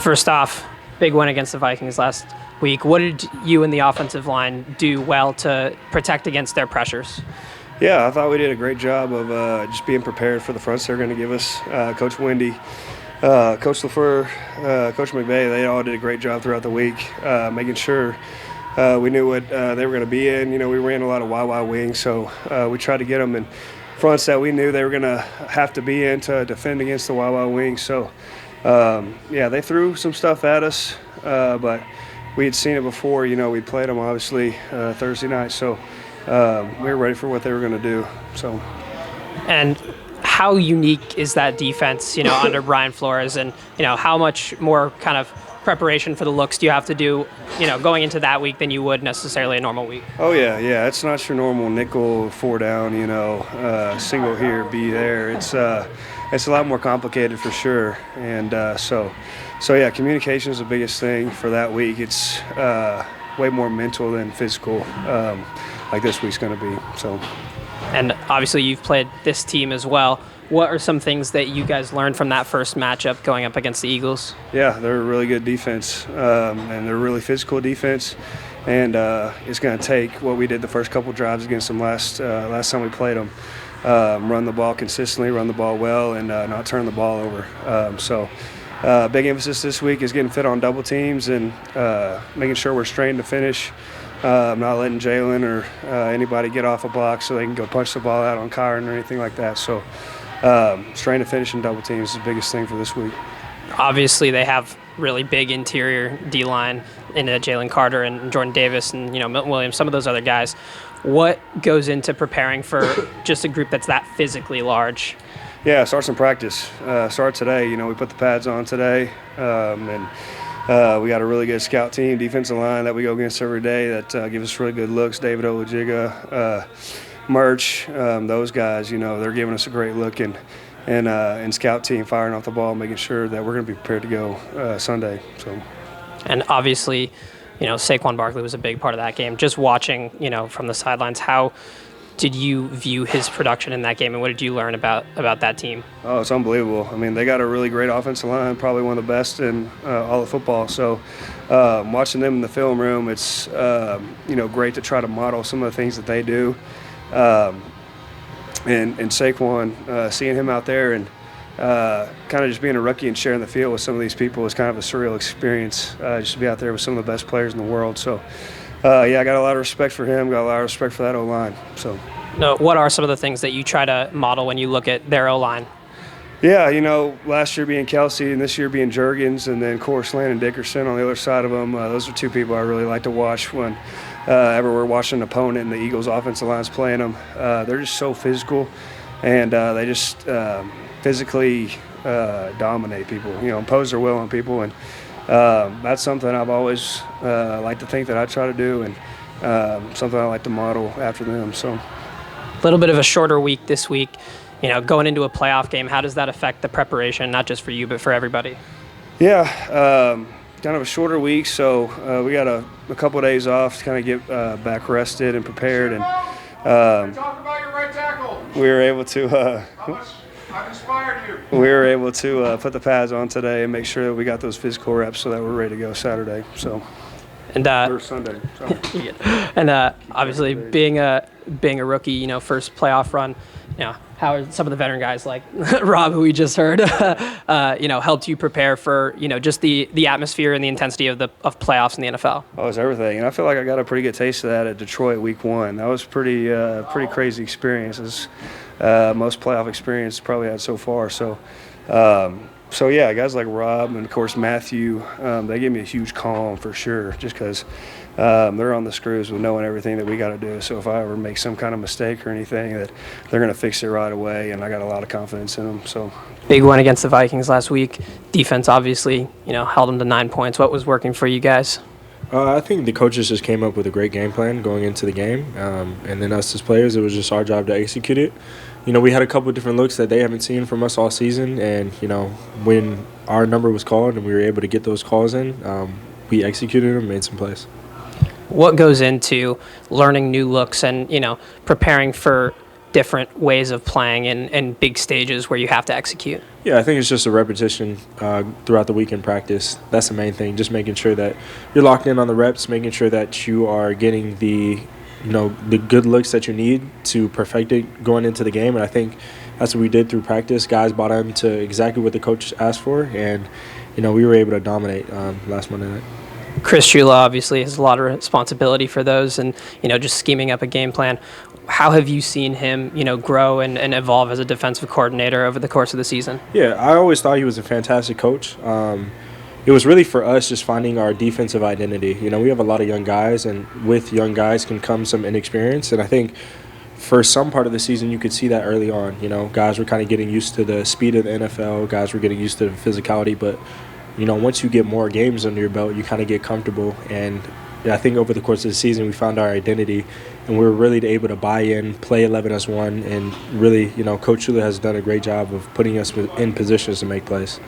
First off, big win against the Vikings last week. What did you and the offensive line do well to protect against their pressures? Yeah, I thought we did a great job of just being prepared for the fronts they're going to give us. Coach Wendy, Coach LaFleur, Coach McVay, they all did a great job throughout the week, making sure we knew what they were going to be in. You know, we ran a lot of YY wings, so we tried to get them in fronts that we knew they were going to have to be in to defend against the YY wings. So, yeah, they threw some stuff at us, but we had seen it before. You know, we played them, obviously, Thursday night. So we were ready for what they were going to do. So, and how unique is that defense, you know, under Brian Flores, and, you know, how much more kind of preparation for the looks do you have to do, you know, going into that week than you would necessarily a normal week? Oh, yeah. It's not your normal nickel, 4 down, you know, single here, be there. It's a lot more complicated for sure. And so yeah, communication is the biggest thing for that week. It's way more mental than physical, like this week's going to be. So. And obviously you've played this team as well. What are some things that you guys learned from that first matchup going up against the Eagles? Yeah, they're a really good defense, and they're a really physical defense. And it's going to take what we did the first couple drives against them last time we played them, run the ball consistently, run the ball well, and not turn the ball over. So big emphasis this week is getting fit on double teams and making sure we're strained to finish. Not letting Jalen or anybody get off a block so they can go punch the ball out on Kyron or anything like that. So strain to finish in double teams is the biggest thing for this week. Obviously, they have really big interior D-line in Jalen Carter and Jordan Davis and, you know, Milton Williams, some of those other guys. What goes into preparing for just a group that's that physically large? Yeah, it starts in practice. Start today. You know, we put the pads on today, and we got a really good scout team, defensive line that we go against every day that give us really good looks. David Olajiga, Merch, those guys, you know, they're giving us a great look, and scout team firing off the ball, making sure that we're going to be prepared to go Sunday. So. And obviously, you know, Saquon Barkley was a big part of that game. Just watching, you know, from the sidelines, how did you view his production in that game, and what did you learn about that team? Oh, it's unbelievable. I mean, they got a really great offensive line, probably one of the best in all of football. So watching them in the film room, it's, you know, great to try to model some of the things that they do. And Saquon, seeing him out there and kind of just being a rookie and sharing the field with some of these people is kind of a surreal experience, just to be out there with some of the best players in the world. So, yeah, I got a lot of respect for him, got a lot of respect for that O-line. So. No, what are some of the things that you try to model when you look at their O-line? Yeah, you know, last year being Kelsey and this year being Juergens, and then, of course, Landon Dickerson on the other side of them. Those are two people I really like to watch when ever we're watching an opponent and the Eagles' offensive line's playing them. They're just so physical, and they just physically dominate people, you know, impose their will on people. And that's something I've always liked to think that I try to do, and something I like to model after them. So, a little bit of a shorter week this week. You know, going into a playoff game, how does that affect the preparation, not just for you, but for everybody? Yeah, kind of a shorter week, so we got a couple of days off to kind of get back rested and prepared. And talk about your right tackle. We were able to I've inspired you. we were able to put the pads on today and make sure that we got those physical reps so that we're ready to go Saturday. So. And or Sunday. And obviously being a rookie, you know, first playoff run, you know, how are some of the veteran guys like Rob, who we just heard, you know, helped you prepare for, you know, just the atmosphere and the intensity of playoffs in the NFL? Oh, it's everything, and I feel like I got a pretty good taste of that at Detroit week 1. That was pretty crazy experiences, most playoff experience probably had so far. So. So, yeah, guys like Rob and, of course, Matthew, they give me a huge calm for sure, just because they're on the screws with knowing everything that we got to do. So if I ever make some kind of mistake or anything, that they're going to fix it right away, and I got a lot of confidence in them. So big one against the Vikings last week. Defense obviously, you know, held them to 9 points. What was working for you guys? I think the coaches just came up with a great game plan going into the game, and then us as players, it was just our job to execute it. You know, we had a couple of different looks that they haven't seen from us all season, and, you know, when our number was called and we were able to get those calls in, we executed them, made some plays. What goes into learning new looks and, you know, preparing for different ways of playing in big stages where you have to execute? Yeah, I think it's just a repetition throughout the week in practice. That's the main thing, just making sure that you're locked in on the reps, making sure that you are getting the good looks that you need to perfect it going into the game. And I think that's what we did through practice. Guys bought into exactly what the coach asked for, and we were able to dominate last Monday night. Chris Shula obviously has a lot of responsibility for those and, just scheming up a game plan. How have you seen him, grow and evolve as a defensive coordinator over the course of the season? Yeah, I always thought he was a fantastic coach. It was really for us just finding our defensive identity. We have a lot of young guys, and with young guys can come some inexperience. And I think for some part of the season, you could see that early on. Guys were kind of getting used to the speed of the NFL. Guys were getting used to the physicality, but once you get more games under your belt, you kind of get comfortable. And I think over the course of the season, we found our identity, and we were really able to buy in, play 11 as one, and really, Coach Shula has done a great job of putting us in positions to make plays.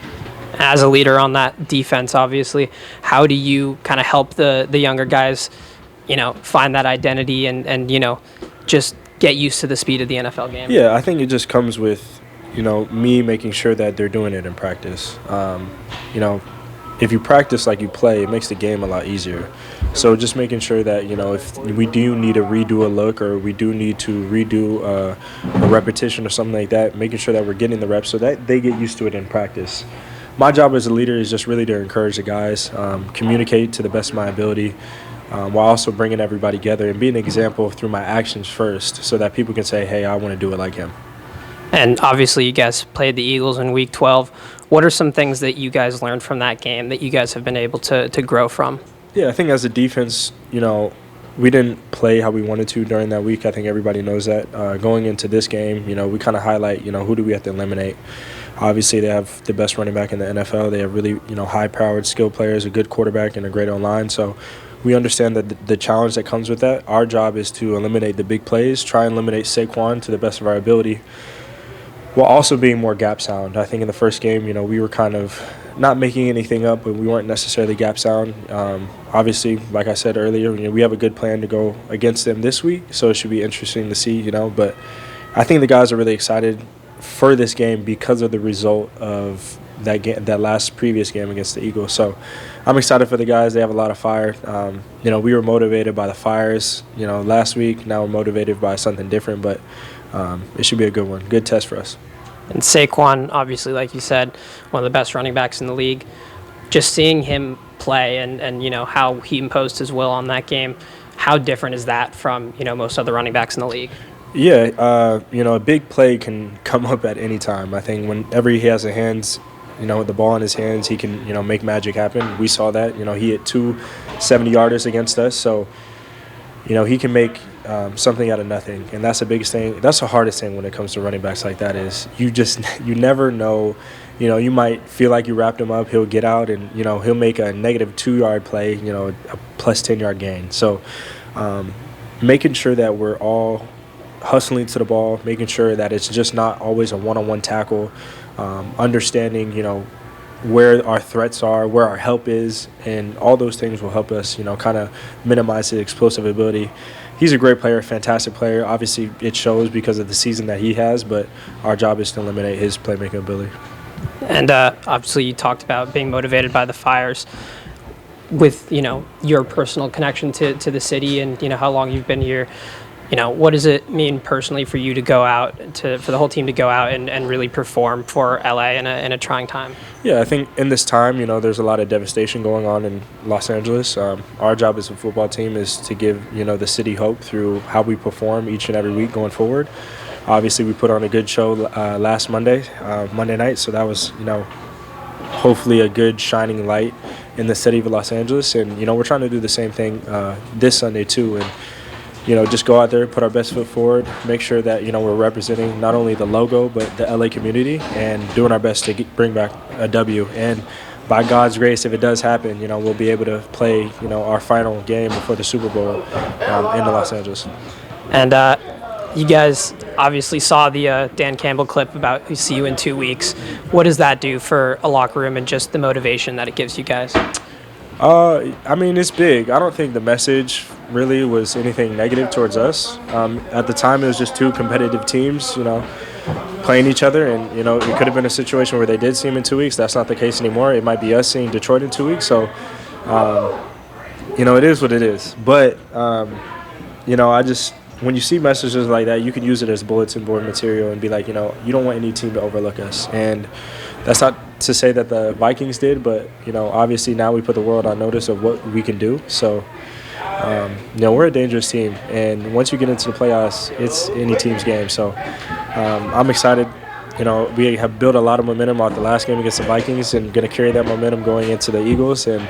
As a leader on that defense, obviously, how do you kind of help the younger guys, find that identity and just get used to the speed of the NFL game? Yeah, I think it just comes with me making sure that they're doing it in practice. If you practice like you play, it makes the game a lot easier. So just making sure that, if we do need to redo a look or we do need to redo a repetition or something like that, making sure that we're getting the reps so that they get used to it in practice. My job as a leader is just really to encourage the guys, communicate to the best of my ability, while also bringing everybody together and being an example through my actions first so that people can say, hey, I want to do it like him. And obviously you guys played the Eagles in Week 12. What are some things that you guys learned from that game that you guys have been able to grow from? Yeah, I think as a defense, we didn't play how we wanted to during that week. I think everybody knows that. Going into this game, we kind of highlight, who do we have to eliminate. Obviously, they have the best running back in the NFL. They have really, high-powered, skilled players, a good quarterback, and a great O-line. So we understand that the challenge that comes with that. Our job is to eliminate the big plays, try and eliminate Saquon to the best of our ability, while also being more gap sound. I think in the first game, we were kind of not making anything up, but we weren't necessarily gap sound. Obviously, like I said earlier, we have a good plan to go against them this week, so it should be interesting to see, But I think the guys are really excited for this game because of the result of that last previous game against the Eagles. So I'm excited for the guys. They have a lot of fire. We were motivated by the fires, last week. Now we're motivated by something different, but it should be a good one. Good test for us. And Saquon, obviously, like you said, one of the best running backs in the league. Just seeing him play and how he imposed his will on that game, how different is that from, most other running backs in the league? Yeah, a big play can come up at any time. I think whenever he has the hands, the ball in his hands, he can, make magic happen. We saw that. He hit 2 70-yarders against us. So, he can make something out of nothing. And that's the biggest thing. That's the hardest thing when it comes to running backs like that is you never know. You might feel like you wrapped him up. He'll get out and, he'll make a negative 2-yard play, a plus 10-yard gain. So making sure that we're all hustling to the ball, making sure that it's just not always a one-on-one tackle, understanding, where our threats are, where our help is, and all those things will help us, kind of minimize his explosive ability. He's a great player, fantastic player. Obviously, it shows because of the season that he has, but our job is to eliminate his playmaking ability. And obviously, you talked about being motivated by the fires. With, your personal connection to the city and, how long you've been here, what does it mean personally for you to go out, for the whole team to go out and really perform for LA in a trying time? Yeah, I think in this time, there's a lot of devastation going on in Los Angeles. Our job as a football team is to give, the city hope through how we perform each and every week going forward. Obviously, we put on a good show last Monday night, so that was, hopefully a good shining light in the city of Los Angeles. And, we're trying to do the same thing this Sunday too. And, just go out there, put our best foot forward, make sure that, we're representing not only the logo but the LA community and doing our best to bring back a W. And by God's grace, if it does happen, we'll be able to play, our final game before the Super Bowl in Los Angeles. And you guys obviously saw the Dan Campbell clip about we see you in 2 weeks. What does that do for a locker room and just the motivation that it gives you guys? It's big. I don't think the message really was anything negative towards us. At the time, it was just two competitive teams, playing each other, and it could have been a situation where they did see him in 2 weeks. That's not the case anymore. It might be us seeing Detroit in 2 weeks. So, it is what it is. But when you see messages like that, you can use it as bulletin board material and be like, you don't want any team to overlook us. And that's not to say that the Vikings did, but obviously now we put the world on notice of what we can do. So. We're a dangerous team, and once you get into the playoffs, it's any team's game. So I'm excited. We have built a lot of momentum off the last game against the Vikings and going to carry that momentum going into the Eagles. And,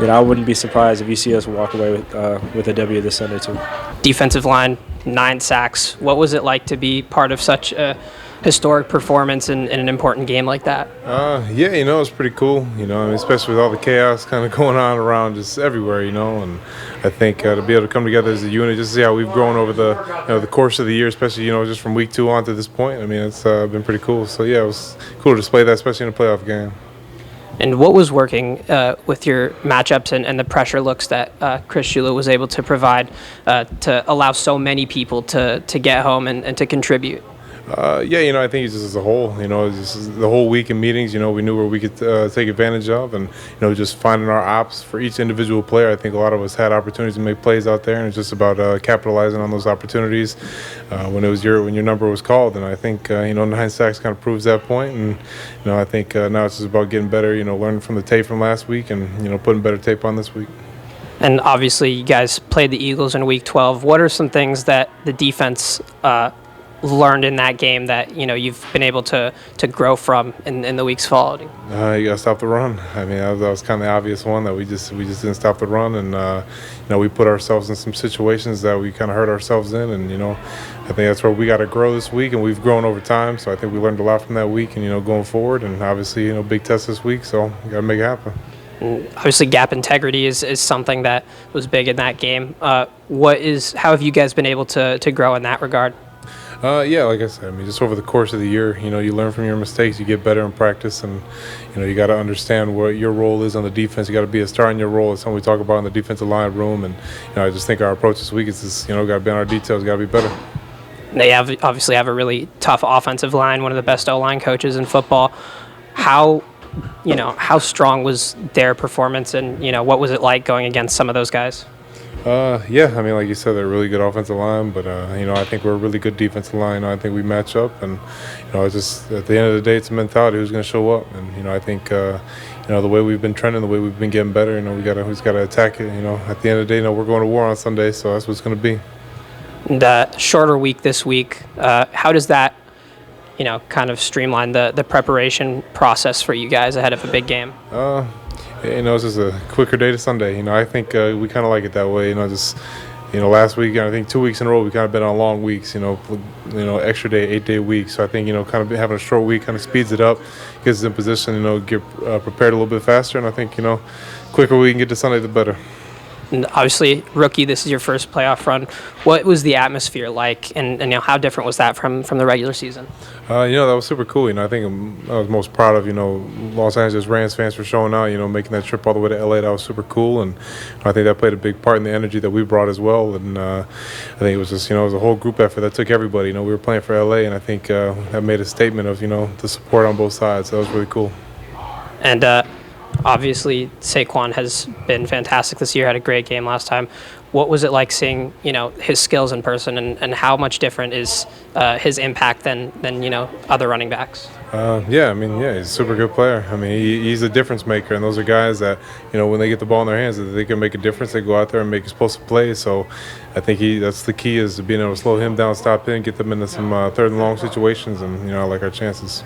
I wouldn't be surprised if you see us walk away with a W this Sunday, too. Defensive line, 9 sacks. What was it like to be part of such a historic performance in an important game like that? It was pretty cool, especially with all the chaos kind of going on around just everywhere, and I think to be able to come together as a unit, just to see how we've grown over the course of the year, especially, just from week 2 on to this point. I mean, it's been pretty cool. So, it was cool to display that, especially in a playoff game. And what was working with your matchups and the pressure looks that Chris Shula was able to provide to allow so many people to get home and to contribute? I think it's just as a whole, just the whole week in meetings, we knew where we could take advantage of, and, just finding our ops for each individual player. I think a lot of us had opportunities to make plays out there, and it's just about capitalizing on those opportunities when your number was called. And I think, 9 sacks kind of proves that point. And, I think now it's just about getting better, learning from the tape from last week and, putting better tape on this week. And obviously you guys played the Eagles in Week 12. What are some things that the defense learned in that game that you've been able to grow from in the weeks following? You got to stop the run. I mean, that was kind of the obvious one, that we just didn't stop the run, and we put ourselves in some situations that we kind of hurt ourselves in, and I think that's where we got to grow this week, and we've grown over time. So I think we learned a lot from that week, and going forward, and obviously big test this week, so we got to make it happen. Obviously, gap integrity is something that was big in that game. How have you guys been able to grow in that regard? Like I said, I mean, just over the course of the year, you learn from your mistakes, you get better in practice, and, you got to understand what your role is on the defense. You got to be a star in your role. It's something we talk about in the defensive line room, and, I just think our approach this week is just, got to be on our details, got to be better. They obviously have a really tough offensive line, one of the best O-line coaches in football. How strong was their performance, and, what was it like going against some of those guys? I mean, like you said, they're a really good offensive line, but, I think we're a really good defensive line. I think we match up, and, it's just at the end of the day, it's a mentality who's going to show up. And, I think, the way we've been trending, the way we've been getting better, we just got to attack it. At the end of the day, we're going to war on Sunday, so that's what it's going to be. And shorter week this week, how does that, kind of streamline the preparation process for you guys ahead of a big game? It's just a quicker day to Sunday. I think we kind of like it that way. Last week, I think 2 weeks in a row, we kind of been on long weeks. Extra day, 8-day weeks. So I think kind of having a short week kind of speeds it up, gets us in position. Get prepared a little bit faster. And I think quicker we can get to Sunday, the better. And obviously, rookie, this is your first playoff run. What was the atmosphere like, and how different was that from the regular season? That was super cool. I think I was most proud of, Los Angeles Rams fans for showing out, making that trip all the way to LA. That was super cool, and I think that played a big part in the energy that we brought as well. And I think it was just, it was a whole group effort that took everybody. We were playing for LA, and I think that made a statement of, the support on both sides. So that was really cool. And obviously, Saquon has been fantastic this year, had a great game last time. What was it like seeing, his skills in person, and how much different is his impact than other running backs? He's a super good player. I mean, he's a difference maker, and those are guys that, when they get the ball in their hands, they can make a difference. They go out there and make explosive plays. So I think that's the key, is being able to slow him down, stop him, get them into some third and long situations, and, I like our chances.